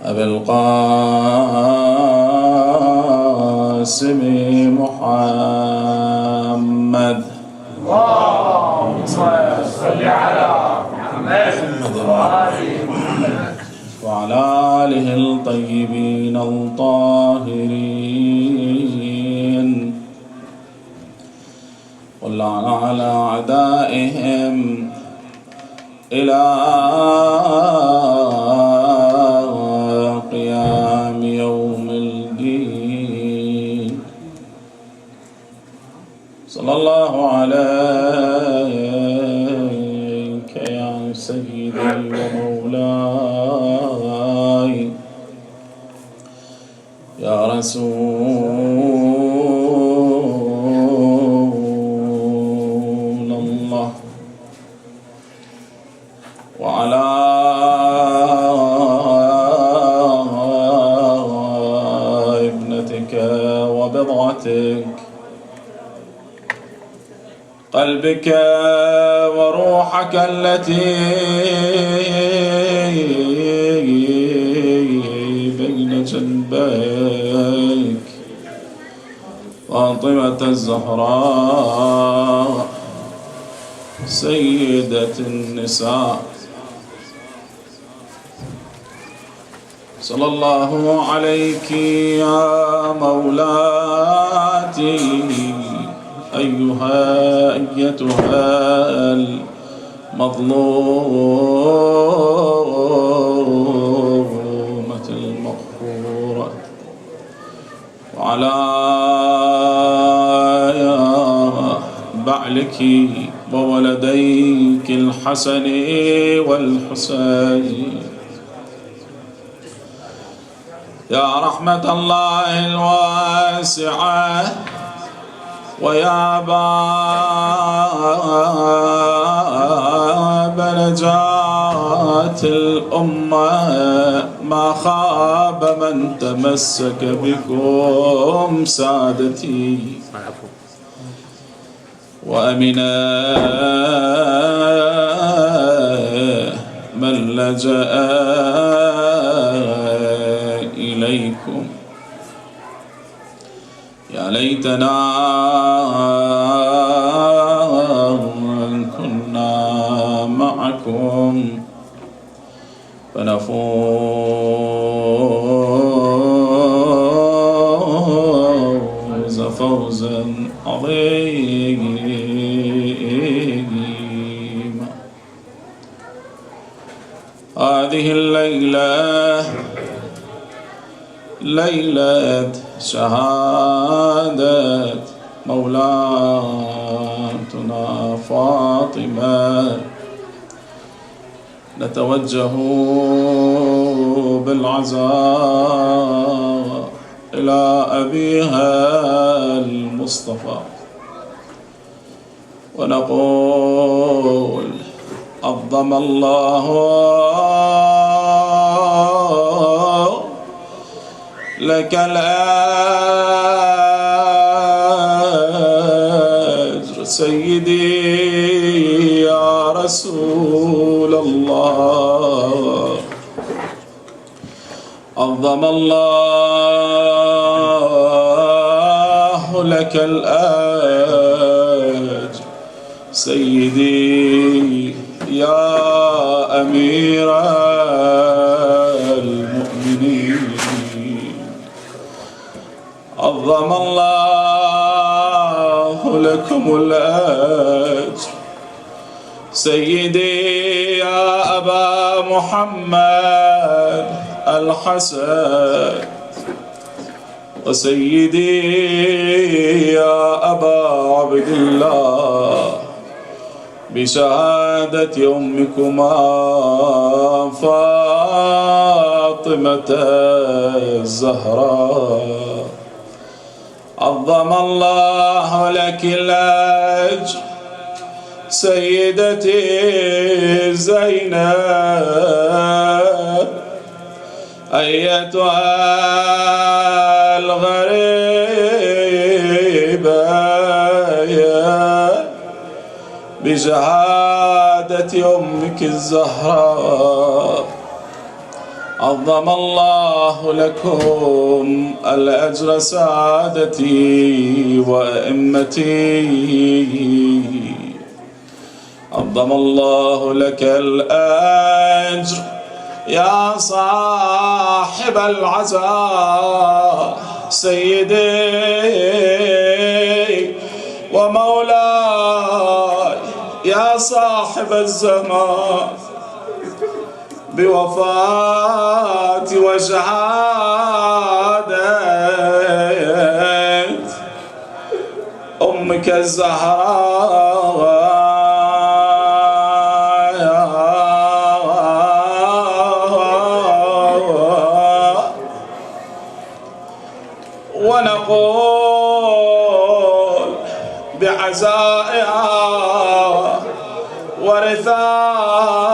أبي القاسم محمد. اللهم صل على محمد وعلى آله الطيبين الطاهرين واللعن على أعدائهم إلى قيام يوم الدين. صلى الله عليك يا سيدي ومولاي يا رسول الله، وعلى ابنتك وبضعتك قلبك وروحك التي بين جنبيك فاطمة الزهراء سيدة النساء. صلى الله عليك يا مولاتي أيتها المظلومة المغفورة، وعلى بعلك وولديك الحسن والحسين يا رحمة الله الواسعة ويا باب نجاة الأمة، ما خاب من تمسك بكم سادتي وأمنا من لجأ إليكم. يا ليتنا كنا معكم فنفوز فوزا عظيما. هذه الليلة ليلة شهادة مولاتنا فاطمة، نتوجه بالعزاء إلى أبيها المصطفى ونقول عظم الله لك الأجر سيدي يا رسول الله. عظم الله لك الأجر سيدي يا أمير المؤمنين. عظم الله لكم الأجر سيدي يا أبا محمد الحسن وسيدي يا أبا عبد الله بشهادة أمكما فاطمة الزهراء. عظم الله لك الأجر سيدتي زينب أيتها الغريبة بشهادة أمك الزهراء. عظم الله لكم الأجر سادتي وأئمتي، عظم الله لك الأجر يا صاحب العزاء سيدي ومولاي يا صاحب الزمان، بوفاة وشهادة أمك الزهراء، ونقول بعزائها ورثائها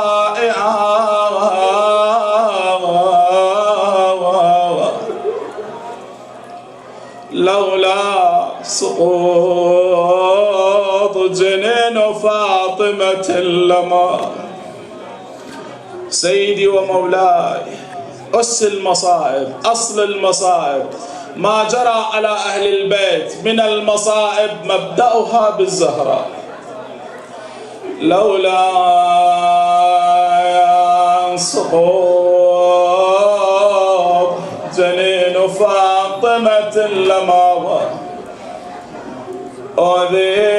لولا سقوط جنين فاطمة لما سيدي ومولاي أس المصائب أصل المصائب ما جرى على أهل البيت من المصائب مبدأها بالزهراء، لولا سقوط جنين فاطمة لما أذي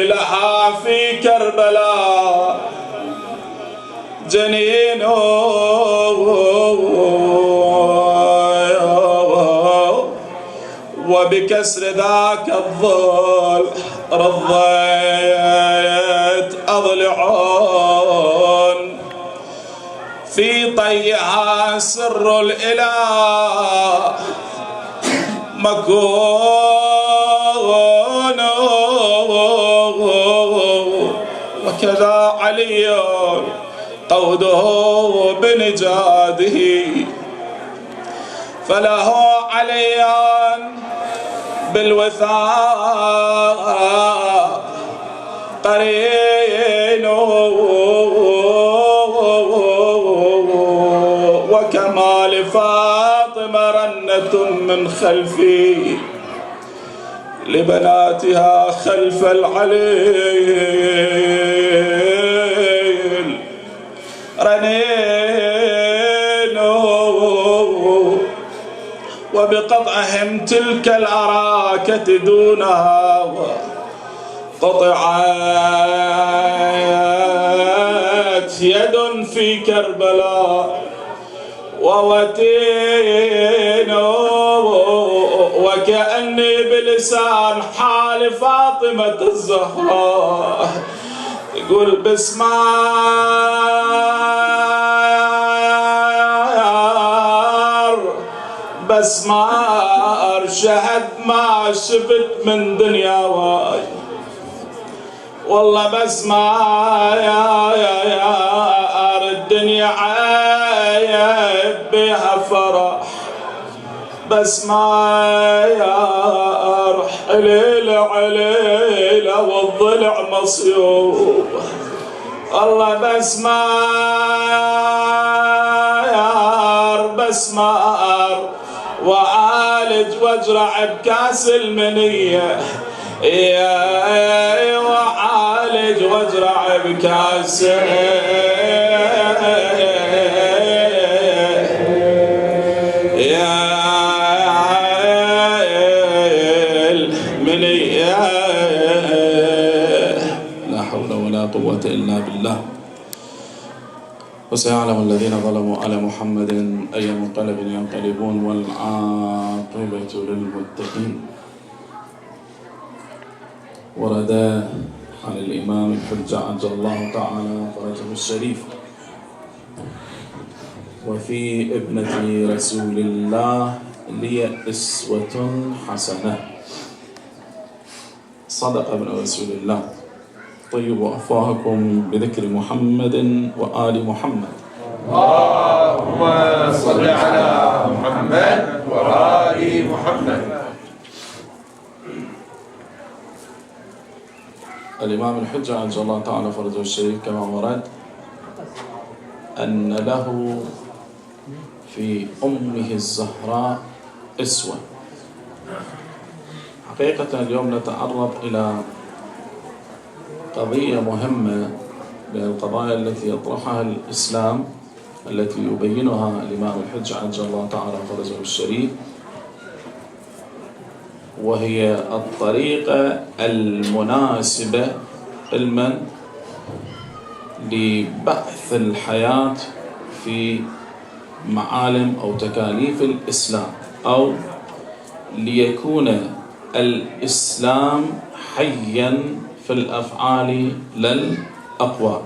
لها في كربلاء جنين وبكسر ذاك الظل رضيت أضلعون في طيها سر الإله مكون، وكذا علي قوده بنجاده، فله عليا بالوثاق قرين، وكما لفاطمة رنة من خلفي لبناتها خلف العليل رنين، وبقطعهم تلك الأراكة دونها قطعت يد في كربلاء ووتين، وكأني بلسان حال فاطمة الزهراء يقول بسمار شهد ما شفت من دنيا واي، والله بسمار الدنيا عايب بها فرح، بسمار حليلة عليلة والضلع مصيوب، والله بسمار وعالج واجرع بكاس المنية، يا وعالج واجرع بكاس المنية. لا حول ولا قوة إلا بالله. وسيعلم الذين ظلموا على محمد أي منقلب ينقلبون والعاقبة للمتقين. ورد عن الإمام الحجة عجل الله تعالى فرجه الشريف وفي ابنة رسول الله لي أسوة حسنة. صدق ابن رسول الله. طيبوا أفواهكم بذكر محمد وآل محمد. اللهم صل على محمد وآل محمد. الإمام الحجة عجل الله تعالى فرجه الشريف كما ورد أن له في أمه الزهراء أسوة. حقيقة اليوم نتعرض إلى قضية مهمة من القضايا التي يطرحها الإسلام، التي يبينها الإمام الحجة عجل الله تعالى فرجه الشريف، وهي الطريقة المناسبة علما لبحث الحياة في معالم أو تكاليف الإسلام، أو ليكون الإسلام حيا في الأفعال للأقوال.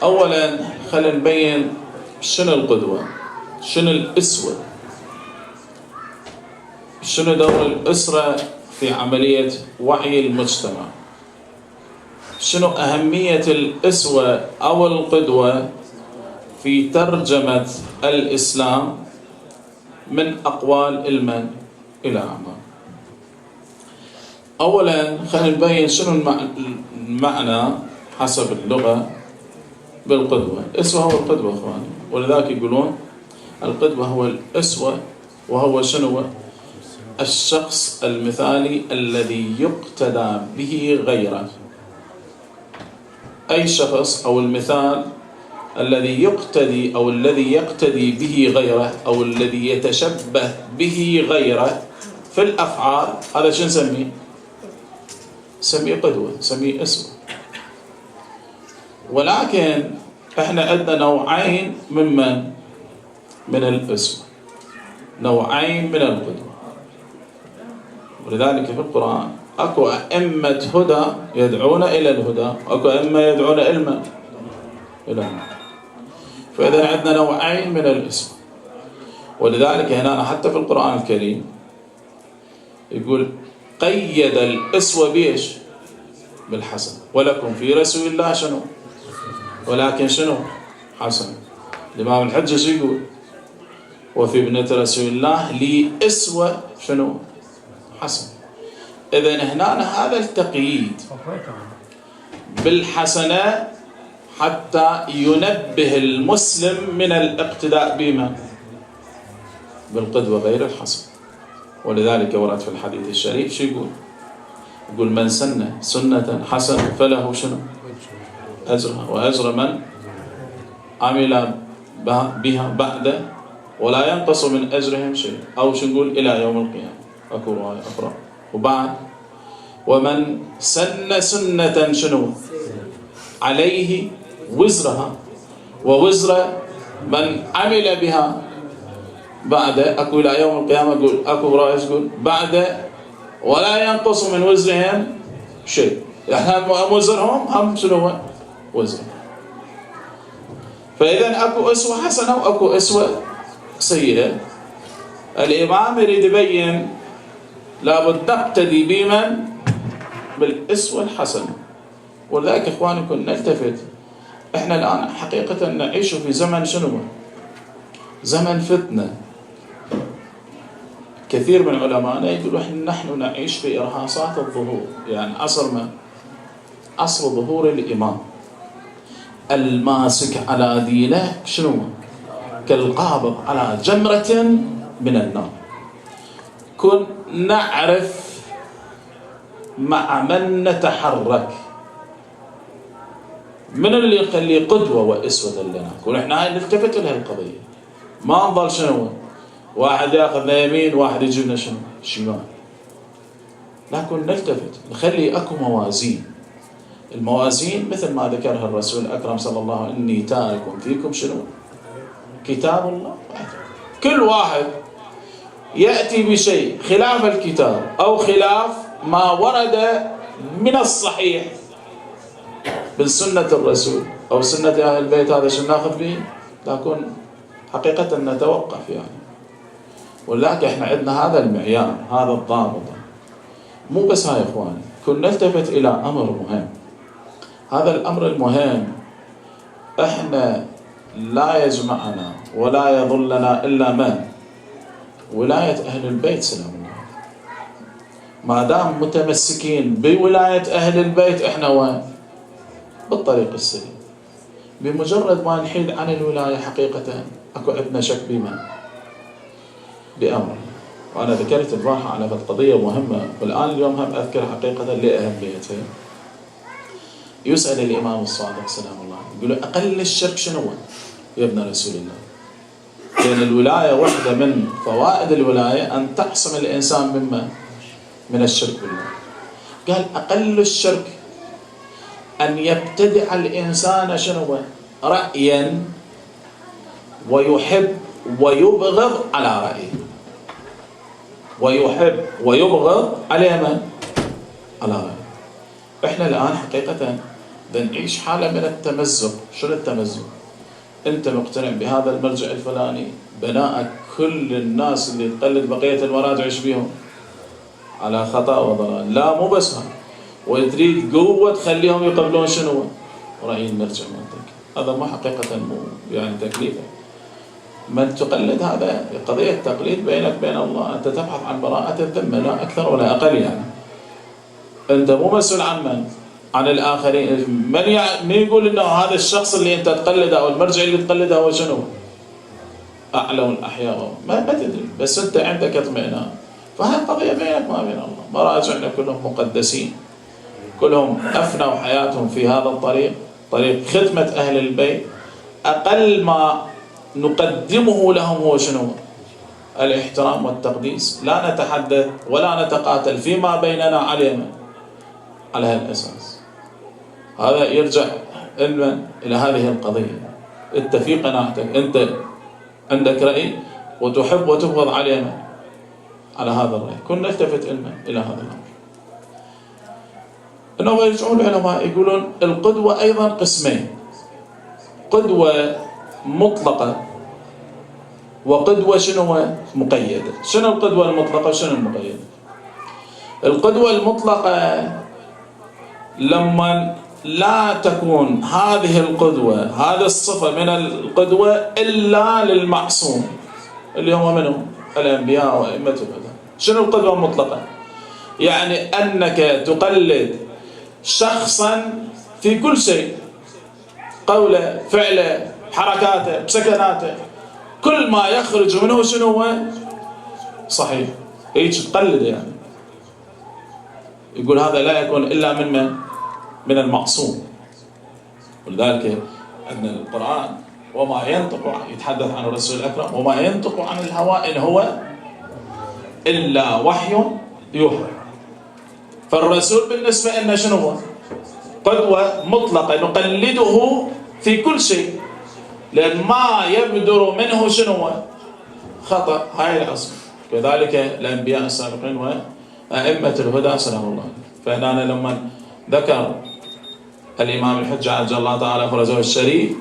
أولا خلينا نبين شنو القدوة، شنو الأسوة، شنو دور الأسرة في عملية وعي المجتمع، شنو أهمية الأسوة أو القدوة في ترجمة الإسلام من أقوال المن إلى أعمال. أولا خلينا نبين شنو المعنى حسب اللغة بالقدوة. الأسوة هو القدوة إخواني، ولذلك يقولون القدوة هو الأسوة، وهو شنو؟ الشخص المثالي الذي يقتدى به غيره. أي شخص أو المثال الذي يقتدي أو الذي يقتدي به غيره أو الذي يتشبه به غيره في الأفعال، هذا شو نسميه؟ نسميه قدوة، نسميه أسوة. ولكن احنا عندنا نوعين من الأسوة، نوعين من القدوة. ولذلك في القرآن أكو أئمة هدى يدعون إلى الهدى، أكو أئمة يدعون إلى الماء. فإذا عندنا نوعين من الأسوة. ولذلك هنا حتى في القرآن الكريم يقول قيد الأسوة بإيش؟ بالحسن. ولكم في رسول الله شنو؟ ولكن شنو؟ حسن. الإمام الحجة شو يقول؟ وفي ابنة رسول الله لي أسوة شنو؟ حسن. إذن هنا هذا التقييد بالحسنة حتى ينبه المسلم من الاقتداء بما؟ بالقدوة غير الحسن. ولذلك ورد في الحديث الشريف شو يقول؟ يقول من سن سنة حسنة فله شنو؟ أجرها وأجر من عمل بها بعد ولا ينقص من أجرهم شيء، أو شو نقول إلى يوم القيامة. أكو رواية أخرى. وبعد ومن سن سنة شنو؟ عليه وزرها ووزر من عمل بها بعد، أكو إلى يوم القيامة. أقول أكو رواية تقول بعد ولا ينقص من وزرهم شيء، يعني وزرهم هم شنو؟ وزر. فإذا أكو أسوة حسنة وأكو أسوة سيئة. الإمام يريد يبين لابد نقتدي بمن؟ بالأسوة الحسنة. ولذلك إخواني كنا نلتفت، إحنا الآن حقيقة نعيش في زمن شنو؟ زمن فتنة. كثير من علمائنا يقولوا نحن نعيش في إرهاصات الظهور، يعني عصر ما؟ عصر ظهور الإمام الماسك على دينه شنو؟ كالقابض على جمرة من النار. كن نعرف مع من نتحرك، من اللي يخلي قدوة وأسوة لنا. كون احنا هاي نلتفت لها القضية، ما نظل شنو؟ واحد ياخذنا يمين واحد يجيبنا شنو؟ شمال. لكن نلتفت نخلي اكو موازين. الموازين مثل ما ذكرها الرسول الأكرم صلى الله عليه وسلم إني تارك فيكم شنو؟ كتاب الله. كل واحد يأتي بشيء خلاف الكتاب أو خلاف ما ورد من الصحيح بالسنة الرسول أو سنة أهل البيت، هذا شو ناخذ به؟ لكن حقيقة نتوقف يعني. ولكن احنا عندنا هذا المعيار، هذا الضابط. مو بس هاي إخواني، كنا نلتفت إلى أمر مهم. هذا الأمر المهم احنا لا يجمعنا ولا يضلنا إلا ما ولاية أهل البيت سلام الله. ما دام متمسكين بولاية أهل البيت احنا وين؟ بالطريق السليم. بمجرد ما نحيد عن الولاية حقيقة أكو عندنا شك بأمر. وأنا ذكرت البارحة على قضية مهمة، والآن اليوم هم أذكر حقيقة لأهميتها. يسأل الإمام الصادق سلام الله يقول أقل الشرك شنو يا ابن رسول الله؟ لأن الولاية واحدة من فوائد الولاية أن تعصم الإنسان من الشرك بالله. قال أقل الشرك أن يبتدع الإنسان شنو رأيا ويحب ويبغض على رأيه، ويحب ويبغض على من؟ على رأيه. إحنا الآن حقيقة بنعيش حالة من التمزق. شنو التمزق؟ أنت مقتنع بهذا المرجع الفلاني، بناءك كل الناس اللي تقلد بقية المراجع ايش بيهم؟ على خطأ وضلال. لا مو بس هذا، وتريد قوة تخليهم يقبلون شنو؟ رأي المرجع مالتك. هذا ما حقيقة مو يعني تكليفه. من تقلد هذا قضية تقليد بينك بين الله، أنت تبحث عن براءة الذمة لا أكثر ولا أقل. يعني أنت مو مسؤول عن من؟ عن الآخرين. من يقول إنه هذا الشخص اللي أنت تقلده أو المرجع اللي تقلده هو شنو؟ أعلى الأحياء. ما تدري، بس أنت عندك اطمئنان. فهي قضية بينك ما بين الله. مراجعنا كلهم مقدسين، كلهم أفنوا حياتهم في هذا الطريق، طريق خدمة أهل البيت. أقل ما نقدمه لهم هو شنو؟ الاحترام والتقديس. لا نتحدث ولا نتقاتل فيما بيننا على هالأساس. هذا يرجع إلى هذه القضية. أنت في قناعتك، أنت عندك رأي وتحب وتبغض على هذا الرأي. كنا نلتفت إلى هذا الأمر. إنه يرجعون العلماء يقولون القدوة أيضا قسمين: قدوة مطلقة وقدوة شنو مقيدة. شنو القدوة المطلقة وشنو المقيدة؟ القدوة المطلقة لما لا تكون هذه القدوة، هذه الصفة من القدوة إلا للمعصوم اللي هم منهم الأنبياء وأئمة الهدى. شنو القدوة المطلقة؟ يعني أنك تقلد شخصا في كل شيء، قوله، فعله، حركاته، سكناته، كل ما يخرج منه شنو صحيح، هيك تقلد. يعني يقول هذا لا يكون إلا من المعصوم. ولذلك أن القرآن وما ينطق يتحدث عن الرسول الأكرم وما ينطق عن الهوى إن هو إلا وحي يوحى. فالرسول بالنسبة لنا شنو هو؟ قدوة مطلقة نقلده في كل شيء، لأن ما يبدر منه شنو خطأ. هاي الأصل. كذلك الأنبياء السابقين وأئمة الهدى سلام الله. فهنا لما ذكر الإمام الحجة عجل الله تعالى فرجه الشريف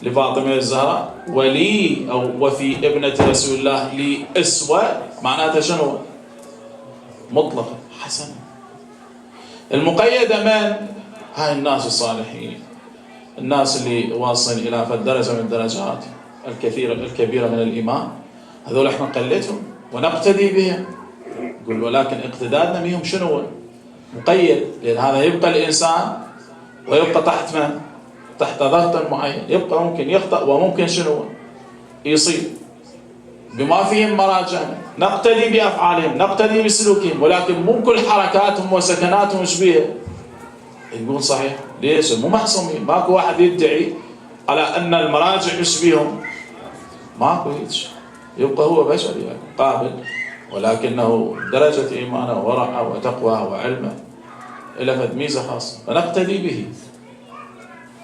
لفاطمة الزهراء ولي أو وفي ابنة رسول الله لي أسوة، معناتها شنو؟ مطلقة حسنة. المقيدة من؟ هاي الناس الصالحين، الناس اللي واصلين إلى درجة من الدرجات الكبيرة من الإيمان. هذول احنا نقلدهم ونقتدي بهم. يقول ولكن اقتدادنا بهم شنو؟ مقيد. لأن هذا يبقى الإنسان ويبقى تحت من؟ تحت ضغط معين. يبقى ممكن يخطأ وممكن شنو؟ يصيب. بما فيهم مراجعنا نقتدي بأفعالهم، نقتدي بسلوكهم، ولكن مو كل حركاتهم وسكناتهم شبيه يقول صحيح. ليش؟ مو محصومين. ماكو واحد يدعي على أن المراجع يشبيهم، ماكو هيك. يبقى هو بشر يعني قابل، ولكنه درجة إيمانه ورعه وتقوى وعلمه إلى فد ميزة خاصة فنقتدي به.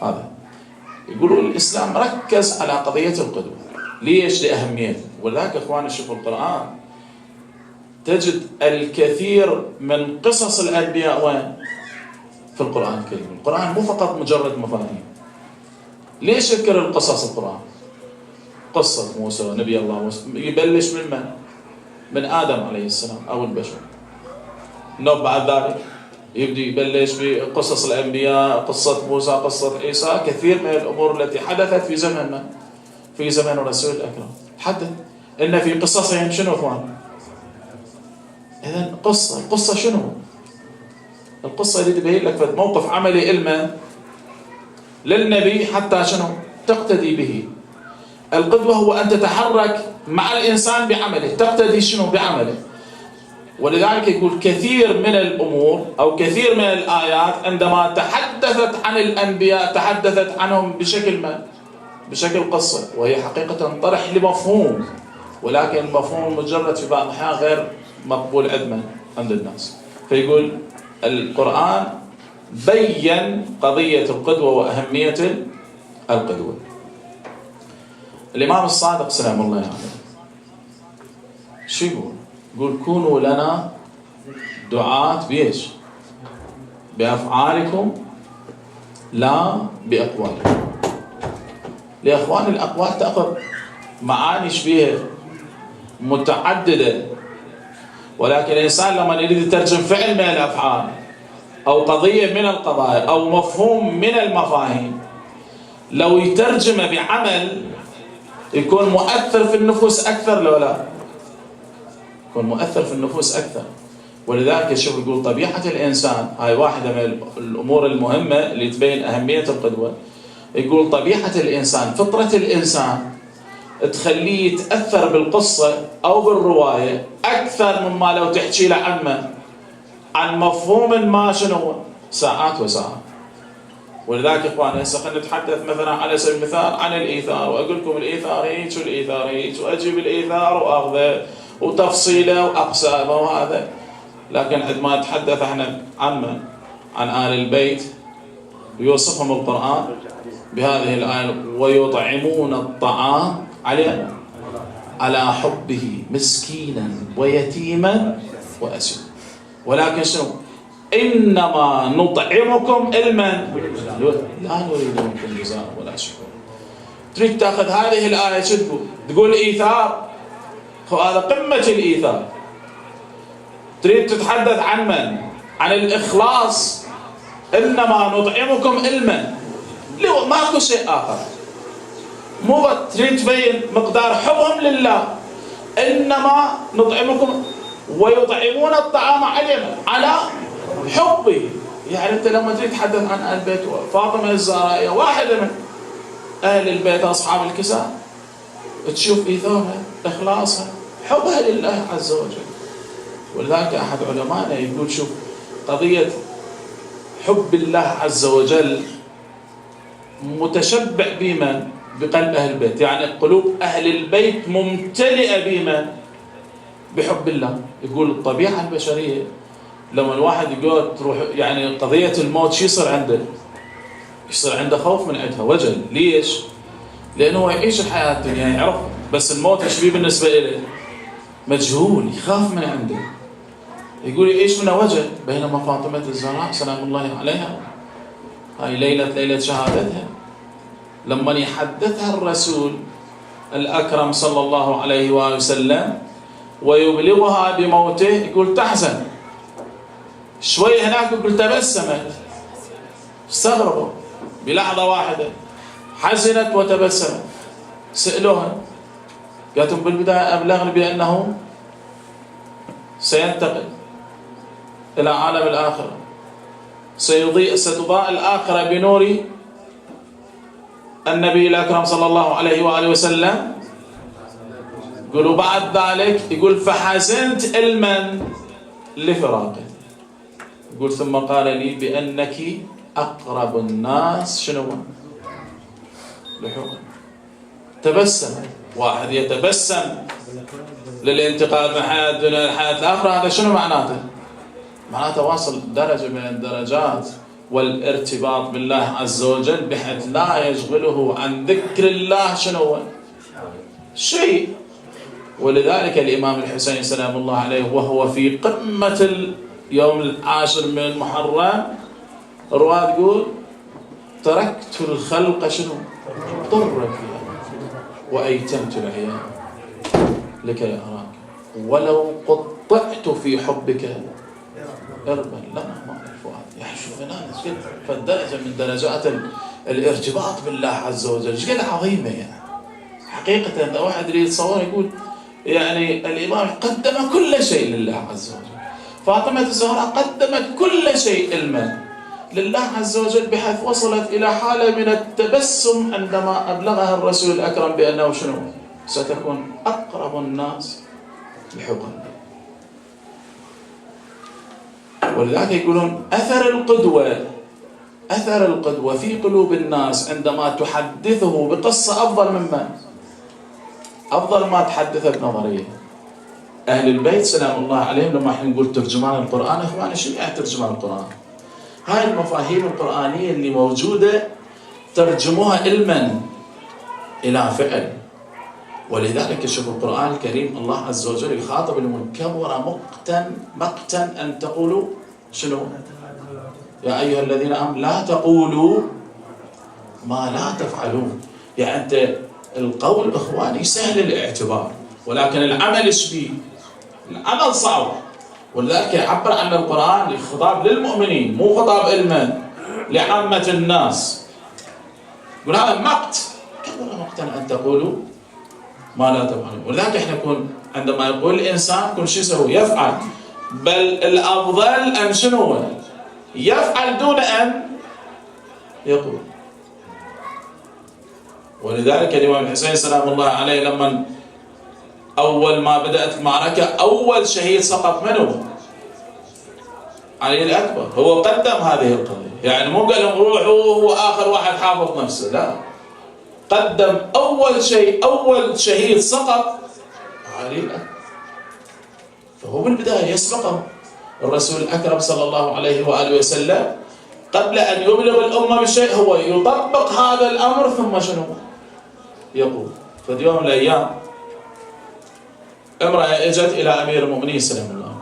هذا يقولوا الإسلام ركز على قضية القدوة. ليش؟ لأهميته. ولذلك إخواني شوفوا القرآن تجد الكثير من قصص الأنبياء وين؟ في القرآن الكريم. القرآن مو فقط مجرد مفاهيم. ليش يذكر القصص القرآن؟ قصة موسى ونبي الله موسى يبلش من؟ من آدم عليه السلام أو البشر. بعد ذلك يبدأ يبلش بقصص الأنبياء، قصة موسى، قصة عيسى، كثير من الأمور التي حدثت في زمن من؟ في زمن الرسول الأكرم. حدث إن في قصصهم شنو أخوان؟ إذن القصة شنو؟ القصة اللي تبين لك موقف عملي للنبي حتى شنو؟ تقتدي به. القدوة هو أن تتحرك مع الإنسان بعمله، تقتدي شنو؟ بعمله. ولذلك يقول كثير من الأمور أو كثير من الآيات عندما تحدثت عن الأنبياء تحدثت عنهم بشكل ما؟ بشكل قصة، وهي حقيقة طرح لمفهوم، ولكن المفهوم المجرد في بعض الأحيان غير مقبول عند الناس. فيقول القرآن بين قضية القدوة وأهمية القدوة. الإمام الصادق سلام الله عليه شو يقول؟ يقول كونوا لنا دعاة بإيش؟ بأفعالكم لا بأقوالكم. لأخوان الأقوال تأخذ معاني شبيهة متعددة، ولكن الإنسان لما يريد يترجم فعل من الأفعال أو قضية من القضايا أو مفهوم من المفاهيم، لو يترجم بعمل يكون مؤثر في النفوس أكثر، لو لا يكون مؤثر في النفوس أكثر. ولذلك شوف يقول طبيعة الإنسان، هاي واحدة من الأمور المهمة اللي تبين أهمية القدوة. يقول طبيعة الإنسان، فطرة الإنسان تخليه يتأثر بالقصة أو بالرواية أكثر مما لو تحكي له عن مفهوم ما شنو ساعات وساعات. ولذلك إخواني هسه خلينا نتحدث مثلا على سبيل المثال عن الإيثار، وأقول لكم الإيثار هيك والإيثار هيك، وأجيب الإيثار وأخذه وتفصيله وأقسامه وهذا. لكن عندما نتحدث احنا عن آل البيت يوصفهم القرآن بهذه الآية: ويطعمون الطعام على حبه مسكينا ويتيما وأسيرا. ولكن شنو؟ إنما نطعمكم علما لا نريد منكم جزاء ولا شكور. تريد تأخذ هذه الآية شو تقول؟ تقول إيثار، هذا قمة الإيثار. تريد تتحدث عن من؟ عن الإخلاص. إنما نطعمكم علما، ماكو شيء آخر. مو تريد تبين مقدار حبهم لله. إنما نطعمكم ويطعمون الطعام على حبه. يعني أنت لما تريد تتحدث عن أهل البيت، فاطمة الزهراء واحدة من أهل البيت أصحاب الكساء، تشوف إيثارها، إخلاصها، حبها لله عز وجل. ولذلك أحد علمائنا يقول شوف قضية حب الله عز وجل متشبع بمن؟ بقلب أهل البيت. يعني قلوب أهل البيت ممتلئة بمن؟ بحب الله. يقول الطبيعة البشرية لما الواحد يقول تروح يعني قضية الموت شو يصير عنده؟ يصير عنده خوف من عندها، وجل. ليش؟ لأنه هو يعيش الحياة الدنيا يعرف، بس الموت ايش بيه بالنسبة إليه؟ مجهول، يخاف من عنده، يقول يعيش منه وجل. بينما فاطمة الزهراء سلام الله عليها هاي ليلة شهادتها، لما يحدثها الرسول الأكرم صلى الله عليه وآله وسلم ويبلغها بموته، يقول تحزن. شوي هناك يقول تبسمت، استغربوا بلحظة واحدة، حزنت وتبسمت. سألوها قالتهم بالبداية أبلغني بأنه سينتقل إلى عالم الآخرة، ستضاء الآخرة بنور النبي الأكرم صلى الله عليه وآله وسلم. يقولوا بعد ذلك يقول فحزنت علما لفراقه. يقول ثم قال لي بأنك أقرب الناس شنو لحوما. تبسم. واحد يتبسم للانتقال من حياة الدنيا لحياة الآخرة، هذا شنو معناته؟ معناته واصل درجة من الدرجات والارتباط بالله عز وجل بحيث لا يشغله عن ذكر الله شنو شيء. ولذلك الإمام الحسين سلام الله عليه وهو في قمة اليوم العاشر من المحرم، الرواة تقول تركت الخلق شنو ضر فيها وأيتمت العيال لكي أراك ولو قطعت في حبك إربا لما ما الفؤاد يحشو فنان. فالدرجة من درجات الارتباط بالله عز وجل شقد عظيمة. يعني حقيقة إذا واحد يريد يتصور يقول يعني الإمام قدم كل شيء لله عز وجل. فاطمة الزهراء قدمت كل شيء علما، لله عز وجل بحيث وصلت إلى حالة من التبسم عندما أبلغها الرسول الأكرم بأنه شنو؟ ستكون أقرب الناس لحبها. ولذلك يقولون أثر القدوة في قلوب الناس عندما تحدثه بقصة أفضل مما أفضل ما تحدث بنظرية. أهل البيت سلام الله عليهم لما احنا نقول ترجمان القرآن، إخواني شو يعني ترجمان القرآن؟ هاي المفاهيم القرآنية اللي موجودة ترجموها علما إلى فعل. ولذلك شوف القرآن الكريم الله عز وجل يخاطب المنكبر مقتا أن تقولوا شنو؟ يا أيها الذين آمنوا لا تقولوا ما لا تفعلون. يعني أنت القول إخواني سهل الاعتبار، ولكن العمل ايش بيه؟ العمل صعب. ولذلك يعبر عن القرآن خطاب للمؤمنين، مو خطاب علما لعامة الناس. يقول هذا مقت، كبر مقتا أن تقولوا ما لا تفعلون. ولذلك احنا نكون عندما يقول الإنسان كل شيء يسوي يفعل، بل الأفضل أن شنو؟ يفعل دون أن يقول. ولذلك الإمام الحسين سلام الله عليه لما أول ما بدأت المعركة أول شهيد سقط منه علي الأكبر، هو قدم هذه القضية. يعني مو قال لهم روحوا هو آخر واحد حافظ نفسه، لا، قدم أول شهيد سقط علي الأكبر. فهو بالبداية يسبقه الرسول الأكرم صلى الله عليه وآله وسلم قبل أن يبلغ الأمة بالشيء هو يطبق هذا الأمر ثم شنو يقول. ففي يوم من الأيام امرأة اجت إلى أمير المؤمنين سلام الله،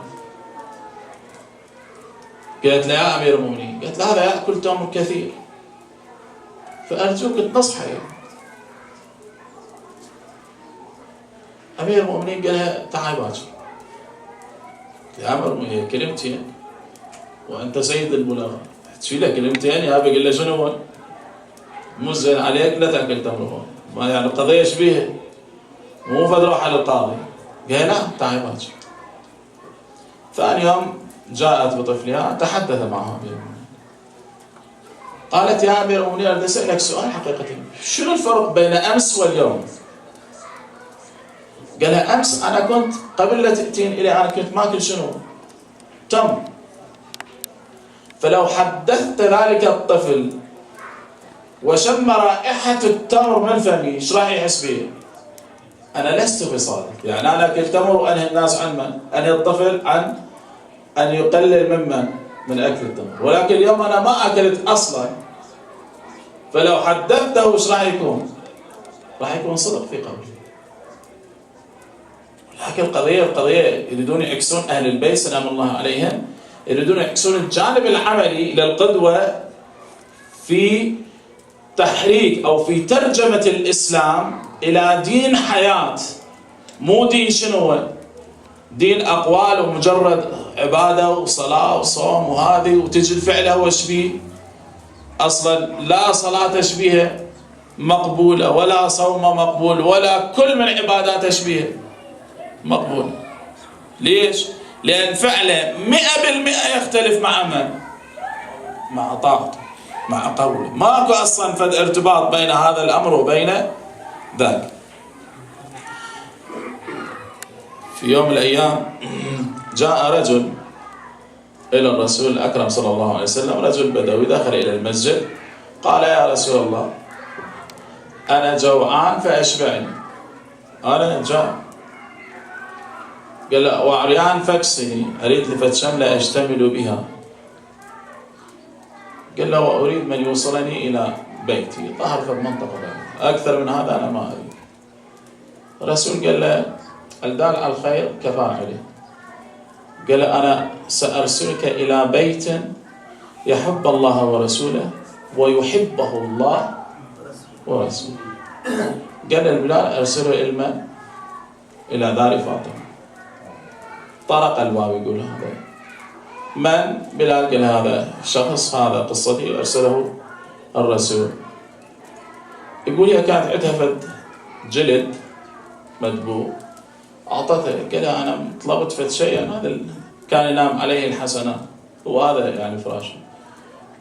قالت له يا أمير المؤمنين، قالت له هذا يأكل تمر كثير فأرجوك تنصحه. أمير المؤمنين قال لها تعال باكر. يا أمير المؤمنين كلمتين وأنت سيد البلغاء، تشي له كلمتين يا أبي قال له شنو هو؟ مو زين عليك لا تأكل تمر، ما يعني القضية ايش بيها؟ مو فد روح على القاضي. قال لا تعال باكر. ثاني يوم جاءت بطفلها تحدث معها أمير المؤمنين، قالت يا أمير المؤمنين أريد أسألك سؤال حقيقة، شنو الفرق بين أمس واليوم؟ قال لها أمس أنا كنت قبل لا تأتين إلي أنا كنت ماكل شنو؟ تمر. فلو حدثت ذلك الطفل وشم رائحة التمر من فمي ايش راح يحس به؟ أنا لست بصادق، يعني أنا أكل تمر وأنهي الناس عن أنهي الطفل عن أن يقلل من أكل التمر، ولكن اليوم أنا ما أكلت أصلا، فلو حدثته ايش راح يكون؟ راح يكون صدق في قوله. لكن القضية يريدون يعكسون أهل البيت سلام الله عليهم، يريدون يعكسون الجانب العملي للقدوة في تحريك أو في ترجمة الإسلام إلى دين حياة، مو دين شنو؟ دين أقوال ومجرد عبادة وصلاة وصوم وهذه وتجي الفعل هو شبيه. أصلا لا صلاة شبيهة مقبولة ولا صوم مقبول ولا كل من عبادات شبيهة مقبول. ليش؟ لأن فعله 100% يختلف مع من؟ مع طاعته، مع قوله. ماكو أصلا فد ارتباط بين هذا الأمر وبين ذلك. في يوم من الأيام جاء رجل إلى الرسول الأكرم صلى الله عليه وسلم، رجل بدوي دخل إلى المسجد، قال يا رسول الله أنا جوعان فأشبعني، أنا جوع. قال له وعريان فاكسني، أريد لفت شملة أشتمل بها. قال له وأريد من يوصلني إلى بيتي، ظهر في المنطقة أكثر من هذا أنا ما أريد. الرسول قال له الدال على الخير كفاعله. قال له أنا سأرسلك إلى بيت يحب الله ورسوله ويحبه الله ورسوله. قال البلال أرسله إلما إلى دار فاطمة. طرق الباب يقول هذا من؟ بلال قال هذا شخص، هذا قصتي أرسله الرسول. يقول هي كانت عندها فد جلد مدبوغ أعطته، قال أنا طلبت فد شيء، هذا كان ينام عليه الحسنات وهذا يعني فراشه.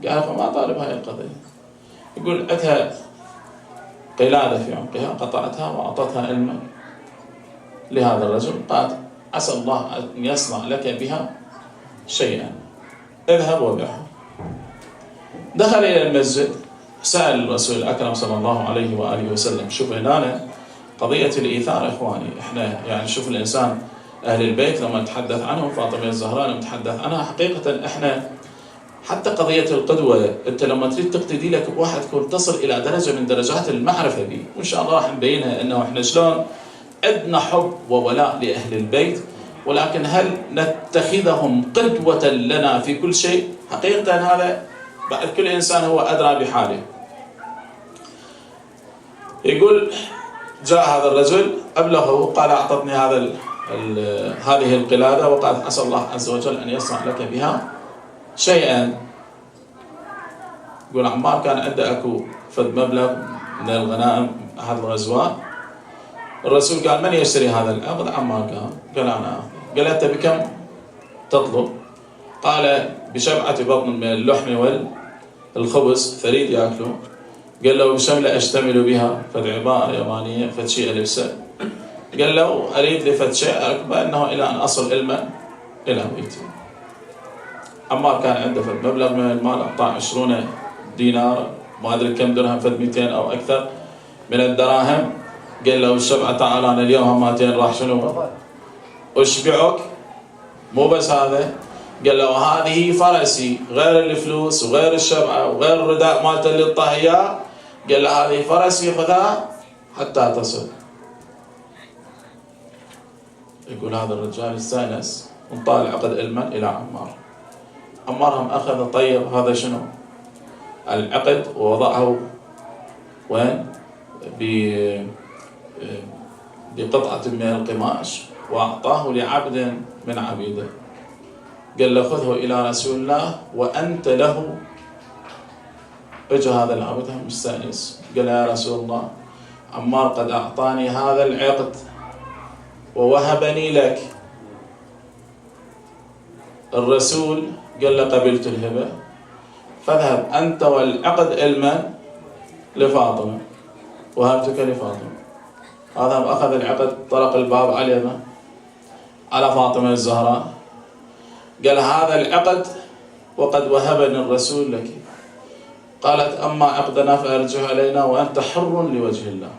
قال فما طالب هاي القضية. يقول عندها قلادة في عنقها قطعتها وأعطتها علما لهذا الرجل، قالت عسى الله أن يصنع لك بها شيئا، اذهب وبعها. دخل إلى المسجد، سأل الرسول الأكرم صلى الله عليه وآله وسلم. شوف هنا قضية الإيثار إخواني، إحنا يعني شوف الإنسان أهل البيت لما نتحدث عنهم، فاطمة الزهراء لما نتحدث عنها، حقيقة إحنا حتى قضية القدوة، أنت لما تريد تقتدي لك بواحد تكون تصل إلى درجة من درجات المعرفة به، وإن شاء الله راح نبينها إنه إحنا شلون عندنا حب وولاء لأهل البيت، ولكن هل نتخذهم قدوة لنا في كل شيء؟ حقيقة هذا بعد كل إنسان هو أدرى بحاله. يقول جاء هذا الرجل أبلغه، قال أعطتني هذه القلادة وقال عسى الله عز وجل أن يصنع لك بها شيئا. يقول عمار كان عنده أكو فد مبلغ من الغنائم أحد الغزوات، الرسول قال من يشتري هذا العقد؟ عمار قال أنا. قال أنت بكم تطلب؟ قال بشبعة بطن من اللحم والخبز ثريد يأكله. قال له بشملة أشتمل بها، فد عبارة يابانية، فد شيء ألبسه. قال له أريد لفد شيء أكبر أنه إلى أن أصل إلى بيتي. عمار كان عنده فد مبلغ من المال، أعطاه 20 دينار، ما أدري كم درهم، فد 200 أو أكثر من الدراهم. قال له الشبعة تعال أنا اليوم هماتين راح شنو أشبعك. مو بس هذا، قال له هذه فرسي، غير الفلوس وغير الشبعة وغير الرداء مالته اللي اياه، قال له هذه فرسي خذها حتى تصل. يقول هذا الرجال استانس وانطال عقد علما إلى عمار. عمار هم أخذ طيب هذا شنو العقد ووضعه وين بقطعة من القماش وأعطاه لعبد من عبيده. قال له خذه إلى رسول الله وأنت له. اجى هذا العبد مستأنس، قال يا رسول الله عمار قد أعطاني هذا العقد ووهبني لك. الرسول قال له قبلت الهبة، فاذهب أنت والعقد علما لفاطمة، وهبتك لفاطمة. هذا أخذ العقد، طرق الباب على فاطمة الزهراء، قال هذا العقد وقد وهبني الرسول لك. قالت أما عقدنا فأرجع علينا وأنت حر لوجه الله.